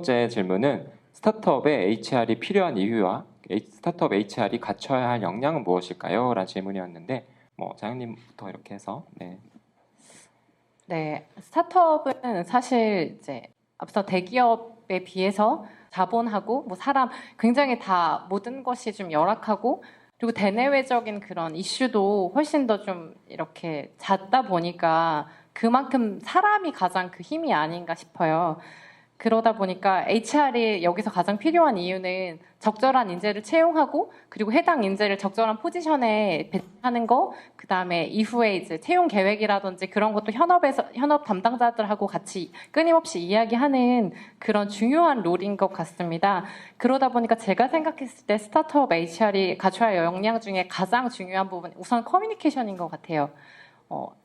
번째 질문은 스타트업에 HR이 필요한 이유와 스타트업 HR이 갖춰야 할 역량은 무엇일까요? 라는 질문이었는데 장현님부터 이렇게 해서 네, 스타트업은 사실 이제 앞서 대기업에 비해서 자본하고 뭐 사람 굉장히 다 모든 것이 좀 열악하고 그리고 대내외적인 그런 이슈도 훨씬 더 좀 이렇게 잦다 보니까 그만큼 사람이 가장 그 힘이 아닌가 싶어요. 그러다 보니까 HR이 여기서 가장 필요한 이유는 적절한 인재를 채용하고 그리고 해당 인재를 적절한 포지션에 배치하는 거, 그 다음에 이후에 이제 채용 계획이라든지 그런 것도 현업 담당자들하고 같이 끊임없이 이야기하는 그런 중요한 롤인 것 같습니다. 그러다 보니까 제가 생각했을 때 스타트업 HR이 갖춰야 할 역량 중에 가장 중요한 부분, 우선 커뮤니케이션인 것 같아요.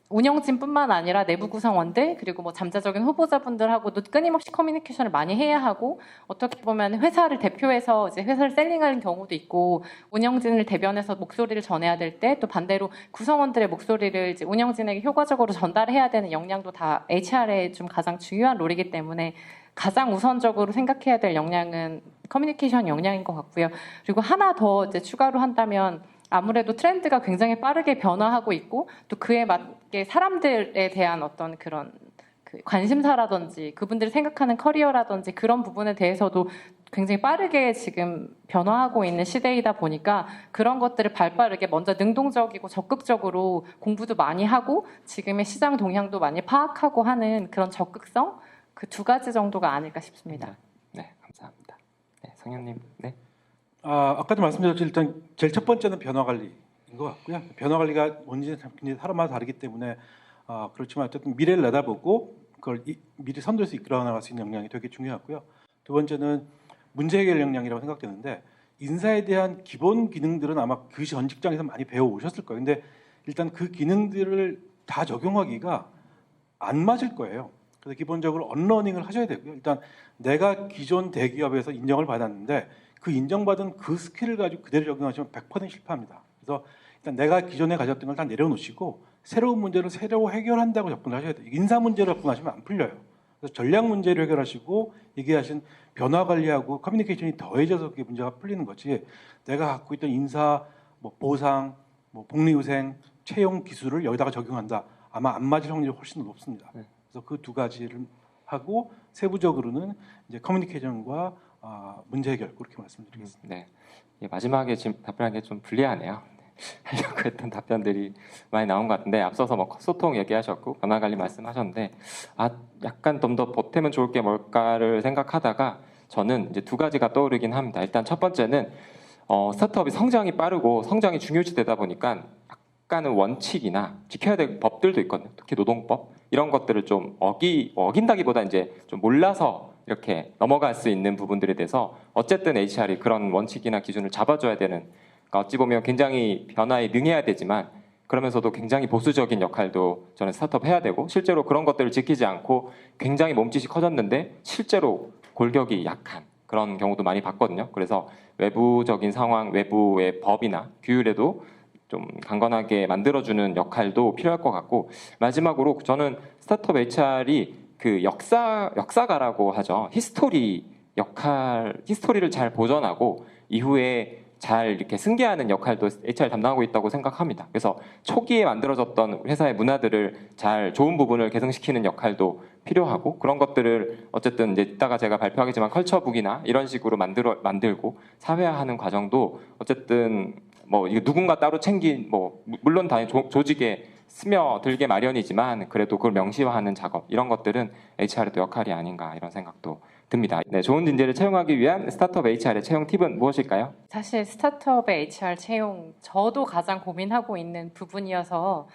운영진뿐만 아니라 내부 구성원들 그리고 뭐 잠재적인 후보자분들하고도 끊임없이 커뮤니케이션을 많이 해야 하고 어떻게 보면 회사를 대표해서 이제 회사를 셀링하는 경우도 있고 운영진을 대변해서 목소리를 전해야 될 때 또 반대로 구성원들의 목소리를 이제 운영진에게 효과적으로 전달해야 되는 역량도 다 HR의 좀 가장 중요한 롤이기 때문에 가장 우선적으로 생각해야 될 역량은 커뮤니케이션 역량인 것 같고요. 그리고 하나 더 이제 추가로 한다면 아무래도 트렌드가 굉장히 빠르게 변화하고 있고 또 그에 맞게 사람들에 대한 어떤 그런 관심사라든지 그분들이 생각하는 커리어라든지 그런 부분에 대해서도 굉장히 빠르게 지금 변화하고 있는 시대이다 보니까 그런 것들을 발빠르게 먼저 능동적이고 적극적으로 공부도 많이 하고 지금의 시장 동향도 많이 파악하고 하는 그런 적극성 그 두 가지 정도가 아닐까 싶습니다. 네, 감사합니다. 네, 성현님. 네. 아까도 말씀드렸죠. 일단 제일 첫 번째는 변화 관리인 것 같고요. 변화 관리가 뭔지는 사람마다 다르기 때문에 그렇지만 어쨌든 미래를 내다보고 그걸 미리 선도해서 이끌어 나갈 수 있는 역량이 되게 중요하고요. 두 번째는 문제 해결 역량이라고 생각되는데 인사에 대한 기본 기능들은 아마 그 전 직장에서 많이 배워 오셨을 거예요. 근데 일단 그 기능들을 다 적용하기가 안 맞을 거예요. 그래서 기본적으로 언러닝을 하셔야 되고요. 일단 내가 기존 대기업에서 인정을 받았는데 그 인정받은 그 스킬을 가지고 그대로 적용하시면 100% 실패합니다. 그래서 일단 내가 기존에 가졌던 걸 다 내려놓으시고 새로운 문제를 새로 해결한다고 접근을 하셔야 돼요. 인사 문제로 접근하시면 안 풀려요. 그래서 전략 문제를 해결하시고 얘기하신 변화 관리하고 커뮤니케이션이 더해져서 그게 문제가 풀리는 거지. 내가 갖고 있던 인사, 뭐 보상, 뭐 복리후생, 채용 기술을 여기다가 적용한다. 아마 안 맞을 확률이 훨씬 높습니다. 그래서 그 두 가지를 하고 세부적으로는 이제 커뮤니케이션과 문제 해결 그렇게 말씀드리겠습니다. 네, 마지막에 지금 답변한 게 좀 불리하네요. 하려고 했던 답변들이 많이 나온 것 같은데 앞서서 뭐 소통 얘기하셨고 변화 관리 말씀하셨는데 약간 좀 더 보태면 좋을 게 뭘까를 생각하다가 저는 이제 두 가지가 떠오르긴 합니다. 일단 첫 번째는 스타트업이 성장이 빠르고 성장이 중요시되다 보니까 약간은 원칙이나 지켜야 될 법들도 있거든요. 특히 노동법 이런 것들을 좀 어긴다기보다 이제 좀 몰라서 이렇게 넘어갈 수 있는 부분들에 대해서 어쨌든 HR이 그런 원칙이나 기준을 잡아줘야 되는, 그러니까 어찌 보면 굉장히 변화에 능해야 되지만 그러면서도 굉장히 보수적인 역할도 저는 스타트업 해야 되고 실제로 그런 것들을 지키지 않고 굉장히 몸짓이 커졌는데 실제로 골격이 약한 그런 경우도 많이 봤거든요. 그래서 외부적인 상황, 외부의 법이나 규율에도 좀 강건하게 만들어주는 역할도 필요할 것 같고 마지막으로 저는 스타트업 HR이 그 역사가라고 하죠. 히스토리를 잘 보존하고 이후에 잘 이렇게 승계하는 역할도 HR 담당하고 있다고 생각합니다. 그래서 초기에 만들어졌던 회사의 문화들을 잘 좋은 부분을 개선시키는 역할도 필요하고 그런 것들을 어쨌든 이제 이따가 제가 발표하겠지만 컬처북이나 이런 식으로 만들고 사회화하는 과정도 어쨌든 뭐 이거 누군가 따로 물론 당연히 조직에 스며들게 마련이지만 그래도 그걸 명시화하는 작업 이런 것들은 HR의 또 역할이 아닌가 이런 생각도 듭니다. 네, 좋은 인재를 채용하기 위한 스타트업 HR의 채용 팁은 무엇일까요? 사실 스타트업의 HR 채용 저도 가장 고민하고 있는 부분이어서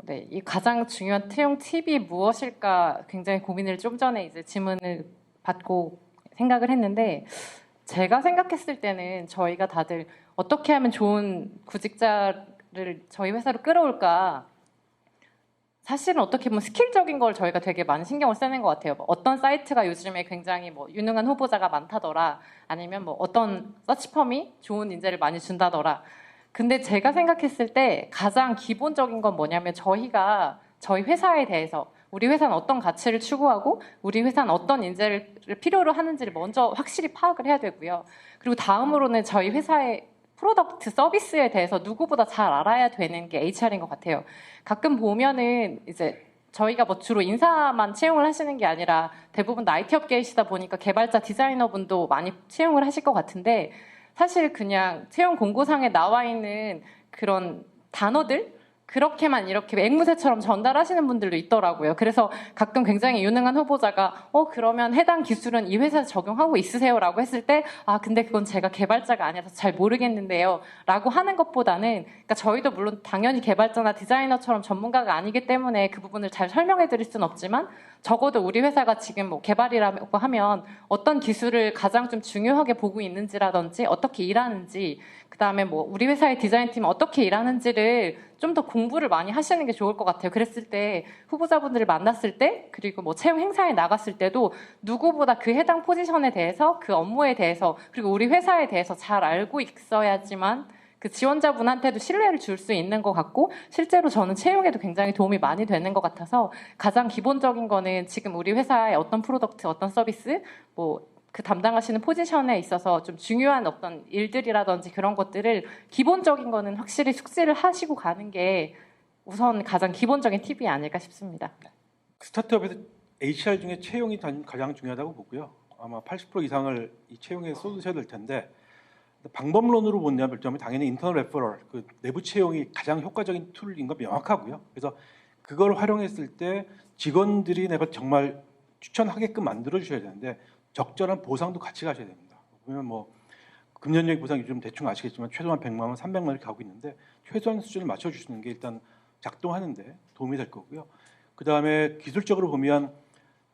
네, 이 가장 중요한 채용 팁이 무엇일까 굉장히 고민을 좀 전에 이제 질문을 받고 생각을 했는데 제가 생각했을 때는 저희가 다들 어떻게 하면 좋은 구직자를 저희 회사로 끌어올까 사실은 어떻게 보면 스킬적인 걸 저희가 되게 많이 신경을 쓰는 것 같아요. 어떤 사이트가 요즘에 굉장히 뭐 유능한 후보자가 많다더라 아니면 뭐 어떤 서치펌이 좋은 인재를 많이 준다더라. 근데 제가 생각했을 때 가장 기본적인 건 뭐냐면 저희 회사에 대해서 우리 회사는 어떤 가치를 추구하고 우리 회사는 어떤 인재를 필요로 하는지를 먼저 확실히 파악을 해야 되고요. 그리고 다음으로는 저희 회사의 프로덕트 서비스에 대해서 누구보다 잘 알아야 되는 게 HR인 것 같아요. 가끔 보면은 이제 저희가 뭐 주로 인사만 채용을 하시는 게 아니라 대부분 IT 업계이시다 보니까 개발자 디자이너분도 많이 채용을 하실 것 같은데 사실 그냥 채용 공고상에 나와 있는 그런 단어들 그렇게만 이렇게 앵무새처럼 전달하시는 분들도 있더라고요. 그래서 가끔 굉장히 유능한 후보자가 그러면 해당 기술은 이 회사에서 적용하고 있으세요? 라고 했을 때 근데 그건 제가 개발자가 아니라서 잘 모르겠는데요 라고 하는 것보다는 그러니까 저희도 물론 당연히 개발자나 디자이너처럼 전문가가 아니기 때문에 그 부분을 잘 설명해 드릴 수는 없지만 적어도 우리 회사가 지금 뭐 개발이라고 하면 어떤 기술을 가장 좀 중요하게 보고 있는지라든지 어떻게 일하는지 그다음에 뭐 우리 회사의 디자인팀은 어떻게 일하는지를 좀 더 공부를 많이 하시는 게 좋을 것 같아요. 그랬을 때 후보자분들을 만났을 때 그리고 뭐 채용 행사에 나갔을 때도 누구보다 그 해당 포지션에 대해서 그 업무에 대해서 그리고 우리 회사에 대해서 잘 알고 있어야지만 그 지원자분한테도 신뢰를 줄 수 있는 것 같고 실제로 저는 채용에도 굉장히 도움이 많이 되는 것 같아서 가장 기본적인 거는 지금 우리 회사의 어떤 프로덕트, 어떤 서비스 뭐 그 담당하시는 포지션에 있어서 좀 중요한 어떤 일들이라든지 그런 것들을 기본적인 거는 확실히 숙지를 하시고 가는 게 우선 가장 기본적인 팁이 아닐까 싶습니다. 스타트업에서 HR 중에 채용이 가장 중요하다고 보고요. 아마 80% 이상을 이 채용에 쏟으셔야 될 텐데 방법론으로 본다면 당연히 인터널 레퍼럴, 그 내부 채용이 가장 효과적인 툴인 건 명확하고요. 그래서 그걸 활용했을 때 직원들이 내가 정말 추천하게끔 만들어 주셔야 되는데 적절한 보상도 같이 가셔야 됩니다. 보면 뭐 금전적인 보상 요즘 대충 아시겠지만 최소한 100만 원, 300만 원을 가고 있는데 최소한 수준을 맞춰 주시는 게 일단 작동하는데 도움이 될 거고요. 그 다음에 기술적으로 보면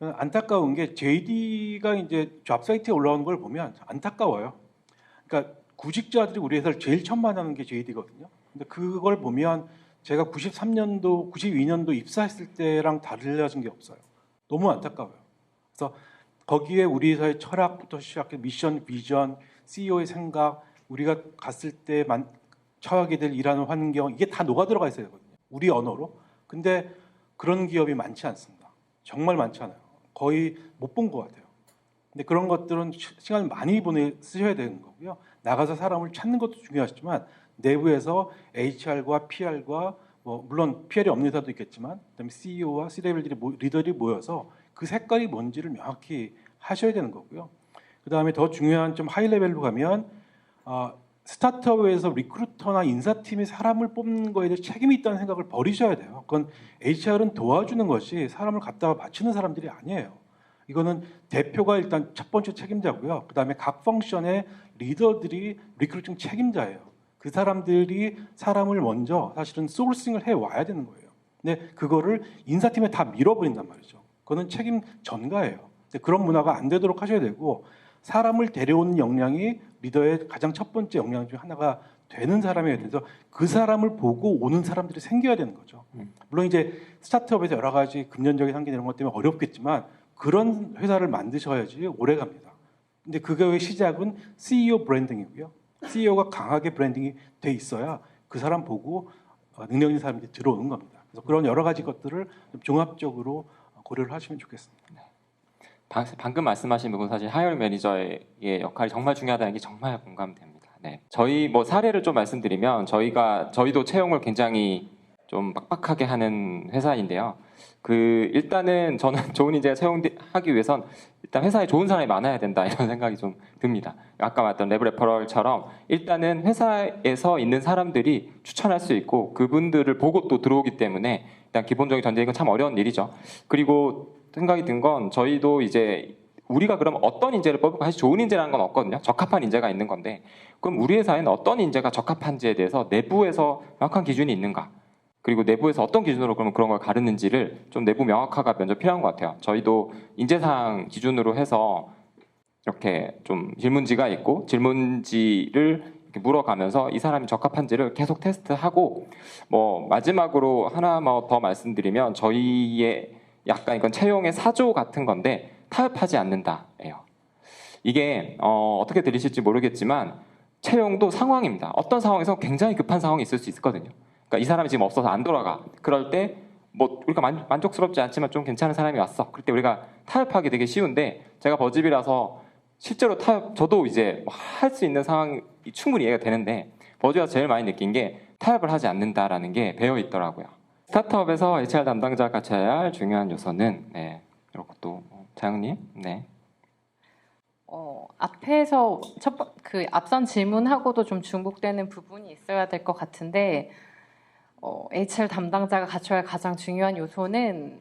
안타까운 게 JD가 이제 잡 사이트에 올라오는 걸 보면 안타까워요. 그러니까 구직자들이 우리 회사를 제일 처음 만나는 게 JD거든요. 근데 그걸 보면 제가 93년도, 92년도 입사했을 때랑 달라진 게 없어요. 너무 안타까워요. 그래서 거기에 우리 회사의 철학부터 시작해 미션, 비전, CEO의 생각, 우리가 갔을 때 처하게 될 일하는 환경 이게 다 녹아 들어가 있어야 되거든요. 우리 언어로. 근데 그런 기업이 많지 않습니다. 정말 많지 않아요. 거의 못 본 것 같아요. 근데 그런 것들은 시간을 많이 쓰셔야 되는 거고요. 나가서 사람을 찾는 것도 중요하지만 내부에서 HR과 PR과 뭐 물론 PR이 없는 회사도 있겠지만 그다음에 CEO와 C-레벨들이 리더들이 모여서 그 색깔이 뭔지를 명확히 하셔야 되는 거고요. 그다음에 더 중요한 좀 하이 레벨로 가면 스타트업에서 리크루터나 인사팀이 사람을 뽑는 거에 대해 책임이 있다는 생각을 버리셔야 돼요. 그건 HR은 도와주는 것이 사람을 갖다가 바치는 사람들이 아니에요. 이거는 대표가 일단 첫 번째 책임자고요. 그다음에 각 펑션의 리더들이 리크루팅 책임자예요. 그 사람들이 사람을 먼저 사실은 소싱을 해 와야 되는 거예요. 근데 그거를 인사팀에 다 밀어버린단 말이죠. 그거는 책임 전가예요. 근데 그런 문화가 안 되도록 하셔야 되고 사람을 데려오는 역량이 리더의 가장 첫 번째 역량 중 하나가 되는 사람이어야 돼서 그 사람을 보고 오는 사람들이 생겨야 되는 거죠. 물론 이제 스타트업에서 여러 가지 금전적인 한계 이런 것 때문에 어렵겠지만 그런 회사를 만드셔야지 오래 갑니다. 근데 그거의 시작은 CEO 브랜딩이고요. CEO가 강하게 브랜딩이 돼 있어야 그 사람 보고 능력 있는 사람들이 들어오는 겁니다. 그래서 그런 여러 가지 것들을 좀 종합적으로 고려를 하시면 좋겠습니다. 방금 말씀하신 부분 사실 하이어 매니저의 역할이 정말 중요하다는 게 정말 공감됩니다. 네. 저희 뭐 사례를 좀 말씀드리면 저희도 채용을 굉장히 좀 빡빡하게 하는 회사인데요. 일단은 저는 좋은 인재가 채용하기 위해선 일단 회사에 좋은 사람이 많아야 된다 이런 생각이 좀 듭니다. 아까 말했던 레브 레퍼럴처럼 일단은 회사에서 있는 사람들이 추천할 수 있고 그분들을 보고 또 들어오기 때문에 일단 기본적인 전제인 건 참 어려운 일이죠. 그리고 생각이 든 건 저희도 이제 우리가 그럼 어떤 인재를 뽑을까? 사실 좋은 인재라는 건 없거든요. 적합한 인재가 있는 건데 그럼 우리 회사에는 어떤 인재가 적합한지에 대해서 내부에서 명확한 기준이 있는가? 그리고 내부에서 어떤 기준으로 그러면 그런 걸 가르는지를 좀 내부 명확화가 먼저 필요한 것 같아요. 저희도 인재상 기준으로 해서 이렇게 좀 질문지가 있고 질문지를 이렇게 물어가면서 이 사람이 적합한지를 계속 테스트하고 뭐 마지막으로 하나 더 말씀드리면 저희의 약간 이건 채용의 사조 같은 건데 타협하지 않는다예요. 이게 어떻게 들리실지 모르겠지만 채용도 상황입니다. 어떤 상황에서 굉장히 급한 상황이 있을 수 있거든요. 그러니까 이 사람이 지금 없어서 안 돌아가. 그럴 때 뭐 우리가 만족스럽지 않지만 좀 괜찮은 사람이 왔어. 그럴 때 우리가 타협하기 되게 쉬운데 제가 버즈비라서 실제로 타협 저도 이제 할 수 있는 상황이 충분히 이해가 되는데 버즈비가 제일 많이 느낀 게 타협을 하지 않는다라는 게 배어 있더라고요. 스타트업에서 HR 담당자가 갖춰야 할 중요한 요소는 이런 것도 자영님 앞에서 그 앞선 질문하고도 좀 중복되는 부분이 있어야 될 것 같은데 HR 담당자가 갖춰야 할 가장 중요한 요소는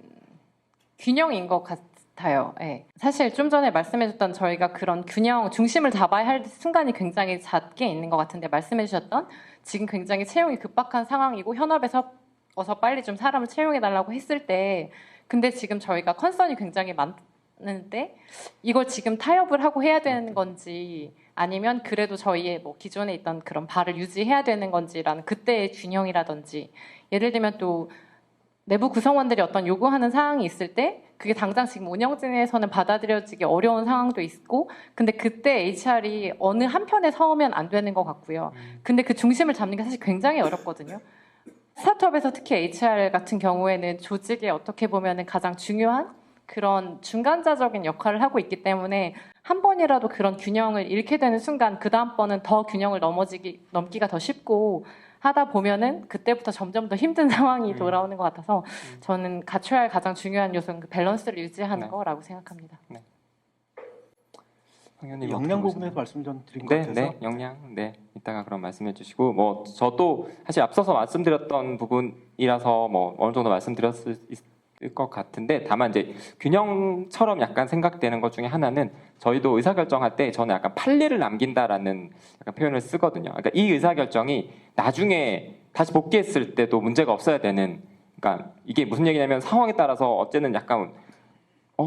균형인 것 같아요. 예. 사실 좀 전에 말씀해줬던 저희가 그런 균형 중심을 잡아야 할 순간이 굉장히 잦게 있는 것 같은데 말씀해주셨던 지금 굉장히 채용이 급박한 상황이고 현업에서 어서 빨리 좀 사람을 채용해달라고 했을 때 근데 지금 저희가 컨선이 굉장히 많은데 이걸 지금 타협을 하고 해야 되는 건지 아니면 그래도 저희의 뭐 기존에 있던 그런 바를 유지해야 되는 건지라는 그때의 균형이라든지 예를 들면 또 내부 구성원들이 어떤 요구하는 사항이 있을 때 그게 당장 지금 운영진에서는 받아들여지기 어려운 상황도 있고 근데 그때 HR이 어느 한편에 서면 안 되는 것 같고요. 근데 그 중심을 잡는 게 사실 굉장히 어렵거든요. 스타트업에서 특히 HR 같은 경우에는 조직에 어떻게 보면은 가장 중요한 그런 중간자적인 역할을 하고 있기 때문에 한 번이라도 그런 균형을 잃게 되는 순간 그 다음번은 더 균형을 넘기가 더 쉽고 하다 보면은 그때부터 점점 더 힘든 상황이 돌아오는 것 같아서 저는 갖춰야 할 가장 중요한 요소는 그 밸런스를 유지하는 거라고 생각합니다. 역량 부분에서 말씀 좀 드린 것 같아서 역량 이따가 그럼 말씀해 주시고 뭐 저도 사실 앞서서 말씀드렸던 부분이라서 뭐 어느 정도 말씀드렸을 것 같은데 다만 이제 균형처럼 약간 생각되는 것 중에 하나는 저희도 의사결정할 때 저는 약간 판례를 남긴다라는 약간 표현을 쓰거든요. 그러니까 이 의사결정이 나중에 다시 복귀했을 때도 문제가 없어야 되는 그러니까 이게 무슨 얘기냐면 상황에 따라서 어쨌든 약간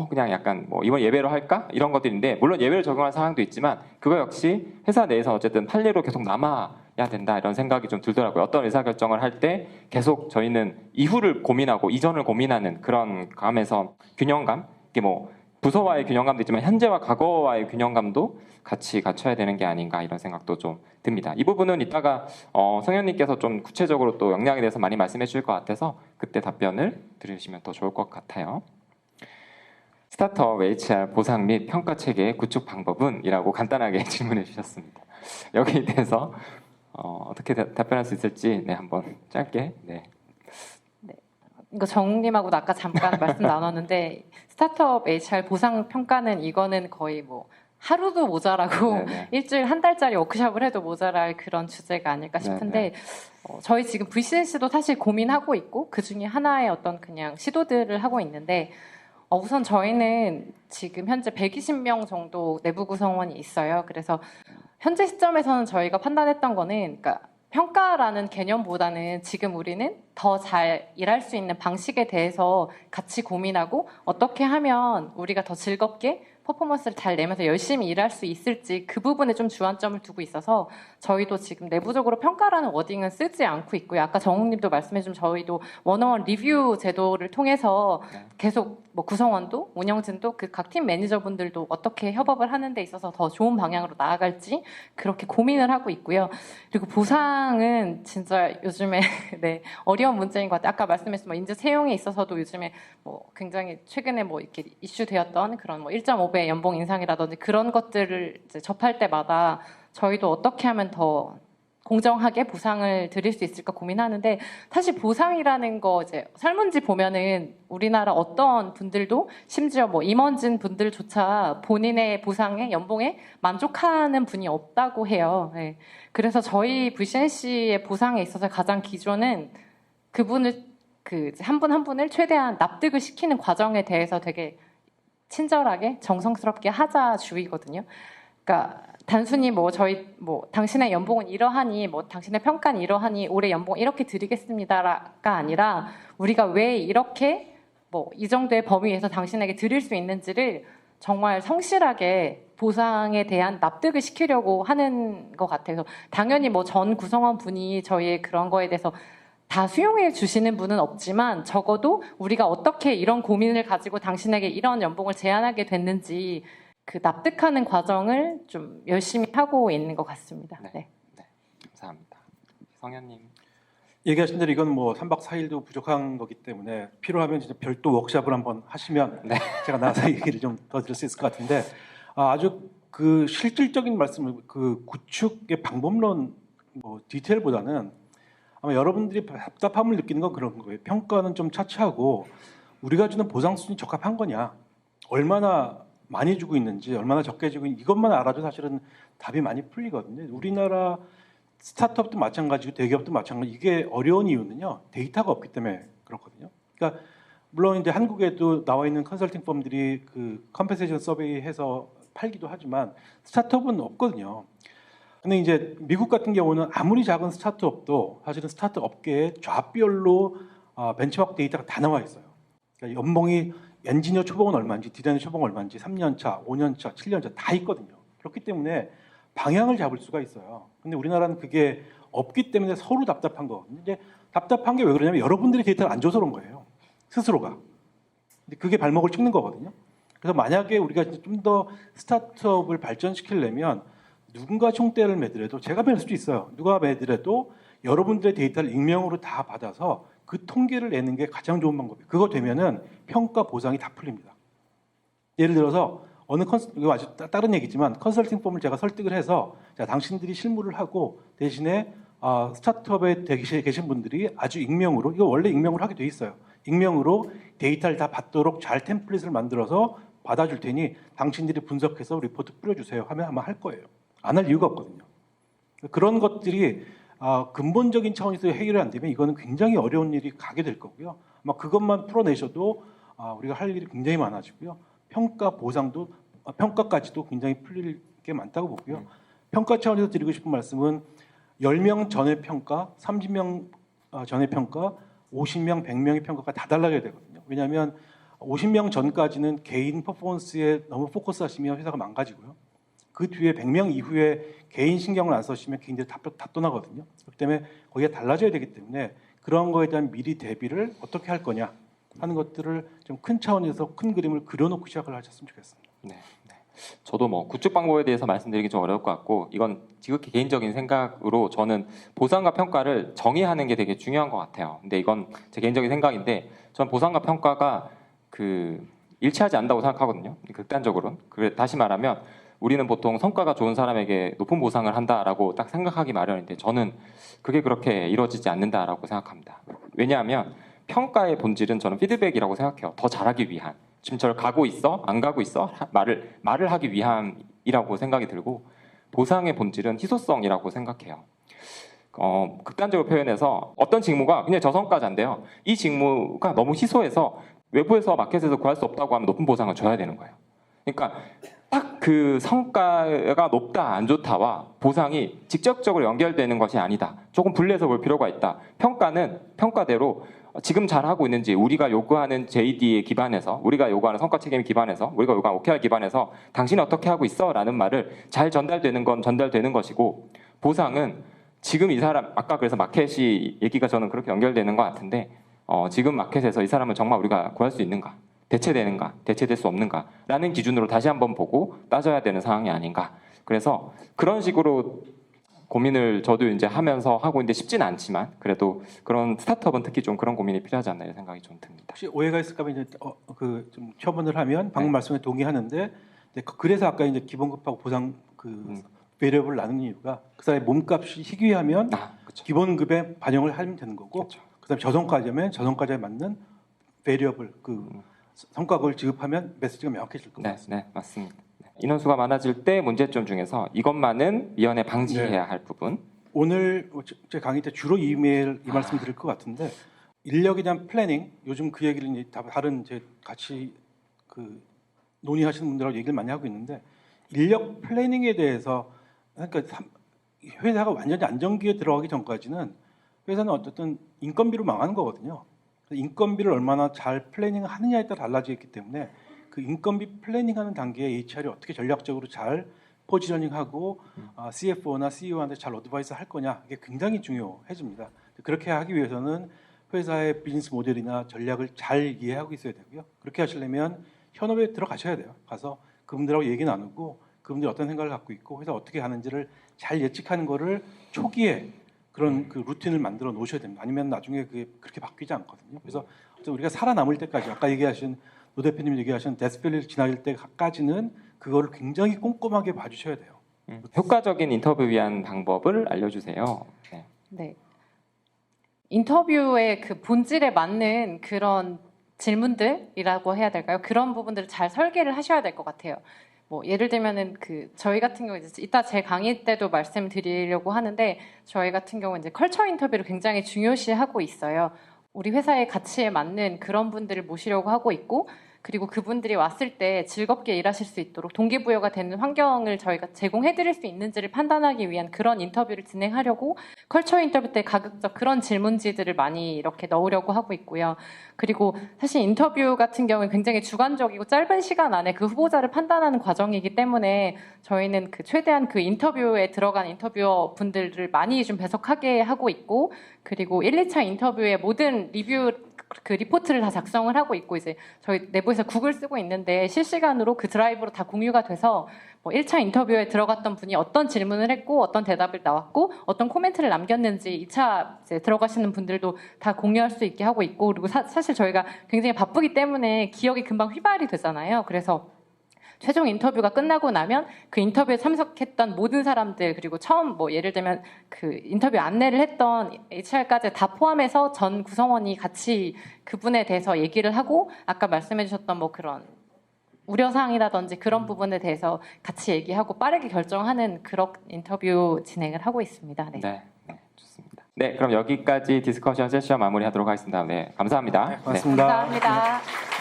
그냥 약간 뭐 이번 예외로 할까? 이런 것들인데 물론 예외를 적용할 상황도 있지만 그거 역시 회사 내에서 어쨌든 판례로 계속 남아야 된다 이런 생각이 좀 들더라고요. 어떤 의사결정을 할 때 계속 저희는 이후를 고민하고 이전을 고민하는 그런 감에서 균형감 이게 뭐 부서와의 균형감도 있지만 현재와 과거와의 균형감도 같이 갖춰야 되는 게 아닌가 이런 생각도 좀 듭니다. 이 부분은 이따가 성현님께서 좀 구체적으로 또 역량에 대해서 많이 말씀해 주실 것 같아서 그때 답변을 들으시면 더 좋을 것 같아요. 스타트업 HR 보상 및 평가 체계 구축 방법은? 이라고 간단하게 질문해 주셨습니다. 여기에 대해서 어떻게 답변할 수 있을지 한번 짧게 이거 정님하고도 아까 잠깐 말씀 나눴는데 스타트업 HR 보상 평가는 이거는 거의 뭐 하루도 모자라고 일주일 한 달짜리 워크숍을 해도 모자랄 그런 주제가 아닐까 싶은데 저희 지금 VCNC도 사실 고민하고 있고 그 중에 하나의 어떤 그냥 시도들을 하고 있는데 우선 저희는 지금 현재 120명 정도 내부 구성원이 있어요. 그래서 현재 시점에서는 저희가 판단했던 거는 그러니까 평가라는 개념보다는 지금 우리는 더 잘 일할 수 있는 방식에 대해서 같이 고민하고 어떻게 하면 우리가 더 즐겁게 퍼포먼스를 잘 내면서 열심히 일할 수 있을지 그 부분에 좀 주안점을 두고 있어서 저희도 지금 내부적으로 평가라는 워딩은 쓰지 않고 있고요. 아까 정욱님도 말씀해준 저희도 원어원 리뷰 제도를 통해서 계속 뭐 구성원도 운영진도 그 각 팀 매니저분들도 어떻게 협업을 하는 데 있어서 더 좋은 방향으로 나아갈지 그렇게 고민을 하고 있고요. 그리고 보상은 진짜 요즘에 어려운 문제인 것 같아요. 아까 말씀하신 뭐 인재 채용에 있어서도 요즘에 뭐 굉장히 최근에 뭐 이렇게 이슈되었던 그런 뭐 1.5배 연봉 인상이라든지 그런 것들을 이제 접할 때마다 저희도 어떻게 하면 더 공정하게 보상을 드릴 수 있을까 고민하는데 사실 보상이라는 거 이제 설문지 보면은 우리나라 어떤 분들도 심지어 뭐 임원진 분들조차 본인의 보상에 연봉에 만족하는 분이 없다고 해요. 네. 그래서 저희 VCNC의 보상에 있어서 가장 기조는 그분을 한 분 한 분을 최대한 납득을 시키는 과정에 대해서 되게 친절하게 정성스럽게 하자 주의거든요. 그러니까 단순히 뭐 저희 뭐 당신의 연봉은 이러하니 뭐 당신의 평가는 이러하니 올해 연봉 이렇게 드리겠습니다가 아니라 우리가 왜 이렇게 뭐 이 정도의 범위에서 당신에게 드릴 수 있는지를 정말 성실하게 보상에 대한 납득을 시키려고 하는 것 같아서 당연히 뭐 전 구성원 분이 저희의 그런 거에 대해서 다 수용해 주시는 분은 없지만 적어도 우리가 어떻게 이런 고민을 가지고 당신에게 이런 연봉을 제안하게 됐는지 그 납득하는 과정을 좀 열심히 하고 있는 것 같습니다. 감사합니다. 성현님. 얘기하신 대로 이건 뭐 3박 4일도 부족한 거기 때문에 필요하면 진짜 별도 워크숍을 한번 하시면 네. 제가 나와서 얘기를 좀 더 드릴 수 있을 것 같은데 아주 그 실질적인 말씀을 그 구축의 방법론 뭐 디테일보다는 아마 여러분들이 답답함을 느끼는 건 그런 거예요. 평가는 좀 차치하고 우리가 주는 보상 수준이 적합한 거냐, 얼마나 많이 주고 있는지, 얼마나 적게 주고 있는지 이것만 알아도 사실은 답이 많이 풀리거든요. 우리나라 스타트업도 마찬가지고 대기업도 마찬가지. 이게 어려운 이유는요, 데이터가 없기 때문에 그렇거든요. 그러니까 물론 이제 한국에도 나와 있는 컨설팅 펌들이 그 컴pen세이션 서베이 해서 팔기도 하지만 스타트업은 없거든요. 근데 이제 미국 같은 경우는 아무리 작은 스타트업도 사실은 스타트업 업계에 좌별로 벤치마크 데이터가 다 나와 있어요. 그러니까 연봉이 엔지니어 초봉은 얼마인지, 디자이너 초봉은 얼마인지, 3년 차, 5년 차, 7년 차 다 있거든요. 그렇기 때문에 방향을 잡을 수가 있어요. 근데 우리나라는 그게 없기 때문에 서로 답답한 거거든요. 이제 답답한 게 왜 그러냐면 여러분들이 데이터를 안 줘서 그런 거예요. 스스로가. 근데 그게 발목을 찍는 거거든요. 그래서 만약에 우리가 좀 더 스타트업을 발전시키려면 누군가 총대를 매더라도 제가 매일 수도 있어요. 누가 매더라도 여러분들의 데이터를 익명으로 다 받아서 그 통계를 내는 게 가장 좋은 방법이에요. 그거 되면은 평가 보상이 다 풀립니다. 예를 들어서 이거 아주 다른 얘기지만 컨설팅 펌을 제가 설득을 해서 자, 당신들이 실무를 하고 대신에 스타트업에 계신 분들이 아주 익명으로, 이거 원래 익명으로 하게 돼 있어요. 익명으로 데이터를 다 받도록 잘 템플릿을 만들어서 받아줄 테니 당신들이 분석해서 리포트 뿌려주세요 하면 아마 할 거예요. 안 할 이유가 없거든요. 그런 것들이 근본적인 차원에서 해결이 안 되면 이거는 굉장히 어려운 일이 가게 될 거고요. 아마 그것만 풀어내셔도 우리가 할 일이 굉장히 많아지고요. 평가 보상도 평가까지도 굉장히 풀릴 게 많다고 보고요. 평가 차원에서 드리고 싶은 말씀은 10명 전의 평가, 30명 전의 평가, 50명, 100명의 평가가 다 달라져야 되거든요. 왜냐하면 50명 전까지는 개인 퍼포먼스에 너무 포커스하시면 회사가 망가지고요. 그 뒤에 100명 이후에 개인 신경을 안 써주시면 개인들이 다 떠나거든요. 그렇기 때문에 거기가 달라져야 되기 때문에 그런 거에 대한 미리 대비를 어떻게 할 거냐 하는 것들을 좀 큰 차원에서 큰 그림을 그려놓고 시작을 하셨으면 좋겠습니다. 네. 저도 뭐 구축 방법에 대해서 말씀드리기 좀 어려울 것 같고 이건 지극히 개인적인 생각으로 저는 보상과 평가를 정의하는 게 되게 중요한 것 같아요. 근데 이건 제 개인적인 생각인데 저는 보상과 평가가 그 일치하지 않는다고 생각하거든요. 극단적으로는. 다시 말하면 우리는 보통 성과가 좋은 사람에게 높은 보상을 한다라고 딱 생각하기 마련인데 저는 그게 그렇게 이루어지지 않는다라고 생각합니다. 왜냐하면 평가의 본질은 저는 피드백이라고 생각해요. 더 잘하기 위한. 지금 저를 가고 있어? 안 가고 있어? 말을 하기 위함이라고 생각이 들고 보상의 본질은 희소성이라고 생각해요. 극단적으로 표현해서 어떤 직무가 그냥 저성과자인데요. 이 직무가 너무 희소해서 외부에서 마켓에서 구할 수 없다고 하면 높은 보상을 줘야 되는 거예요. 그러니까 딱 그 성과가 높다 안 좋다와 보상이 직접적으로 연결되는 것이 아니다. 조금 분리해서 볼 필요가 있다. 평가는 평가대로 지금 잘하고 있는지 우리가 요구하는 JD에 기반해서 우리가 요구하는 성과 책임에 기반해서 우리가 요구하는 OKR 기반해서 당신이 어떻게 하고 있어? 라는 말을 잘 전달되는 건 전달되는 것이고 보상은 지금 이 사람 아까 그래서 마켓이 얘기가 저는 그렇게 연결되는 것 같은데 지금 마켓에서 이 사람을 정말 우리가 구할 수 있는가? 대체되는가? 대체될 수 없는가? 라는 기준으로 다시 한번 보고 따져야 되는 상황이 아닌가? 그래서 그런 식으로 고민을 저도 이제 하면서 하고 있는데 쉽지는 않지만 그래도 그런 스타트업은 특히 좀 그런 고민이 필요하지 않나 이런 생각이 좀 듭니다. 혹시 오해가 있을까봐 이제 좀 처분을 하면 방금 말씀에 동의하는데 그래서 아까 이제 기본급하고 보상 베리어블을 나누는 이유가 그 사람의 몸값이 희귀하면 그렇죠. 기본급에 반영을 하면 되는 거고 그렇죠. 그다음에 저성과자면 저성과자에 맞는 베리어블 성과급을 지급하면 메시지가 명확해질 겁니다. 네, 맞습니다. 인원수가 많아질 때 문제점 중에서 이것만은 미연에 방지해야 할 부분. 오늘 제 강의 때 주로 이 말씀 드릴 것 같은데 인력에 대한 플래닝 요즘 그 얘기를 이제 다른 같이 논의하시는 분들하고 얘기를 많이 하고 있는데 인력 플래닝에 대해서 그러니까 회사가 완전히 안정기에 들어가기 전까지는 회사는 어쨌든 인건비로 망하는 거거든요. 인건비를 얼마나 잘 플래닝을 하느냐에 따라 달라지기 때문에 그 인건비 플래닝하는 단계에 HR이 어떻게 전략적으로 잘 포지셔닝하고 CFO나 CEO한테 잘 어드바이스 할 거냐 이게 굉장히 중요해집니다. 그렇게 하기 위해서는 회사의 비즈니스 모델이나 전략을 잘 이해하고 있어야 되고요. 그렇게 하시려면 현업에 들어가셔야 돼요. 가서 그분들하고 얘기 나누고 그분들이 어떤 생각을 갖고 있고 회사 어떻게 하는지를 잘 예측하는 거를 초기에 그런 그 루틴을 만들어 놓으셔야 됩니다. 아니면 나중에 그게 그렇게 바뀌지 않거든요. 그래서 우리가 살아남을 때까지 아까 얘기하신 노 대표님 얘기하신 데스밸리를 지날 때까지는 그거를 굉장히 꼼꼼하게 봐주셔야 돼요. 효과적인 인터뷰 위한 방법을 알려주세요. 네. 네. 인터뷰의 그 본질에 맞는 그런 질문들이라고 해야 될까요? 그런 부분들을 잘 설계를 하셔야 될 것 같아요. 뭐 예를 들면은 그 저희 같은 경우 이제 이따 제 강의 때도 말씀드리려고 하는데 저희 같은 경우 이제 컬처 인터뷰를 굉장히 중요시하고 있어요. 우리 회사의 가치에 맞는 그런 분들을 모시려고 하고 있고 그리고 그분들이 왔을 때 즐겁게 일하실 수 있도록 동기부여가 되는 환경을 저희가 제공해드릴 수 있는지를 판단하기 위한 그런 인터뷰를 진행하려고 컬처 인터뷰 때 가급적 그런 질문지들을 많이 이렇게 넣으려고 하고 있고요. 그리고 사실 인터뷰 같은 경우는 굉장히 주관적이고 짧은 시간 안에 그 후보자를 판단하는 과정이기 때문에 저희는 그 최대한 그 인터뷰에 들어간 인터뷰어 분들을 많이 좀 배석하게 하고 있고 그리고 1, 2차 인터뷰의 모든 리뷰 그 리포트를 다 작성을 하고 있고 이제 저희 내부에서 구글 쓰고 있는데 실시간으로 그 드라이브로 다 공유가 돼서 뭐 1차 인터뷰에 들어갔던 분이 어떤 질문을 했고 어떤 대답을 나왔고 어떤 코멘트를 남겼는지 2차 이제 들어가시는 분들도 다 공유할 수 있게 하고 있고 그리고 사실 저희가 굉장히 바쁘기 때문에 기억이 금방 휘발이 되잖아요. 그래서 최종 인터뷰가 끝나고 나면 그 인터뷰에 참석했던 모든 사람들 그리고 처음 뭐 예를 들면 그 인터뷰 안내를 했던 HR까지 다 포함해서 전 구성원이 같이 그분에 대해서 얘기를 하고 아까 말씀해 주셨던 뭐 그런 우려사항이라든지 그런 부분에 대해서 같이 얘기하고 빠르게 결정하는 그런 인터뷰 진행을 하고 있습니다. 네. 네, 좋습니다. 네, 그럼 여기까지 디스커션 세션 마무리하도록 하겠습니다. 네, 감사합니다. 고맙습니다. 감사합니다.